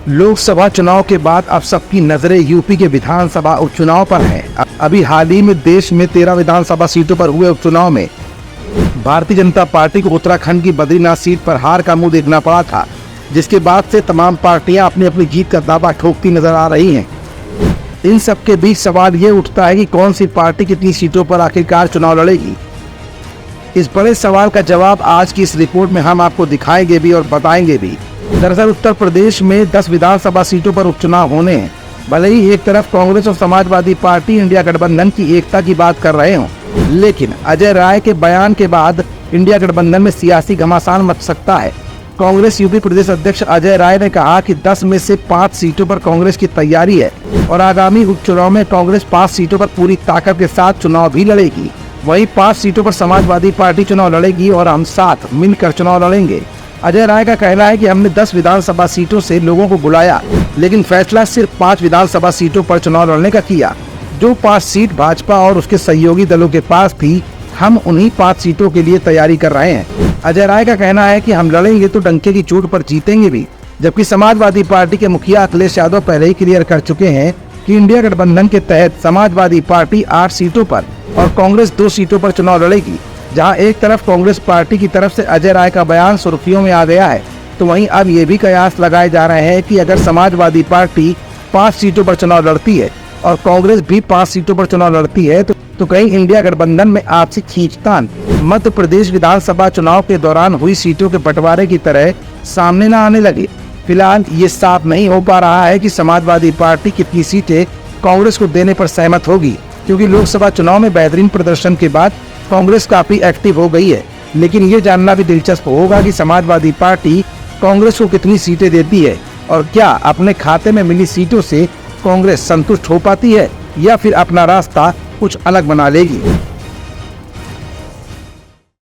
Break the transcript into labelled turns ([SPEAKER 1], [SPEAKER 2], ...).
[SPEAKER 1] लोकसभा चुनाव के बाद अब सबकी नजरें यूपी के विधानसभा उपचुनाव पर हैं। अभी हाल ही में देश में 13 विधानसभा सीटों पर हुए उपचुनाव में भारतीय जनता पार्टी को उत्तराखंड की बद्रीनाथ सीट पर हार का मुंह देखना पड़ा था, जिसके बाद से तमाम पार्टियां अपनी अपनी जीत का दावा ठोकती नजर आ रही हैं। इन सब के बीच सवाल ये उठता है कि कौन सी पार्टी कितनी सीटों पर आखिरकार चुनाव लड़ेगी। इस बड़े सवाल का जवाब आज की इस रिपोर्ट में हम आपको दिखाएंगे भी और बताएंगे भी। दरअसल उत्तर प्रदेश में 10 विधानसभा सीटों पर उपचुनाव होने हैं। भले ही एक तरफ कांग्रेस और समाजवादी पार्टी इंडिया गठबंधन की एकता की बात कर रहे हों, लेकिन अजय राय के बयान के बाद इंडिया गठबंधन में सियासी घमासान मच सकता है। कांग्रेस यूपी प्रदेश अध्यक्ष अजय राय ने कहा कि 10 में से 5 सीटों पर कांग्रेस की तैयारी है और आगामी उपचुनाव में कांग्रेस 5 सीटों पर पूरी ताकत के साथ चुनाव भी लड़ेगी। वहीं 5 सीटों पर समाजवादी पार्टी चुनाव लड़ेगी और हम साथ मिलकर चुनाव लड़ेंगे। अजय राय का कहना है कि हमने 10 विधानसभा सीटों से लोगों को बुलाया, लेकिन फैसला सिर्फ 5 विधानसभा सीटों पर चुनाव लड़ने का किया। जो 5 सीट भाजपा और उसके सहयोगी दलों के पास थी, हम उन्हीं 5 सीटों के लिए तैयारी कर रहे हैं। अजय राय का कहना है कि हम लड़ेंगे तो डंके की चोट पर जीतेंगे भी, जबकि समाजवादी पार्टी के मुखिया अखिलेश यादव पहले ही क्लियर कर चुके हैं कि इंडिया गठबंधन के तहत समाजवादी पार्टी 8 सीटों पर और कांग्रेस 2 सीटों पर चुनाव लड़ेगी। जहां एक तरफ कांग्रेस पार्टी की तरफ से अजय राय का बयान सुर्खियों में आ गया है, तो वहीं अब ये भी कयास लगाए जा रहे हैं कि अगर समाजवादी पार्टी 5 सीटों पर चुनाव लड़ती है और कांग्रेस भी 5 सीटों पर चुनाव लड़ती है तो कहीं इंडिया गठबंधन में आपसी खींचतान मध्य प्रदेश विधानसभा चुनाव के दौरान हुई सीटों के बंटवारे की तरह सामने न आने लगे। फिलहाल ये साफ नहीं हो पा रहा है कि समाजवादी पार्टी कितनी सीटें कांग्रेस को देने पर सहमत होगी, क्योंकि लोकसभा चुनाव में बेहतरीन प्रदर्शन के बाद कांग्रेस काफी एक्टिव हो गई है। लेकिन ये जानना भी दिलचस्प होगा कि समाजवादी पार्टी कांग्रेस को कितनी सीटें देती है और क्या अपने खाते में मिली सीटों से कांग्रेस संतुष्ट हो पाती है या फिर अपना रास्ता कुछ अलग बना लेगी।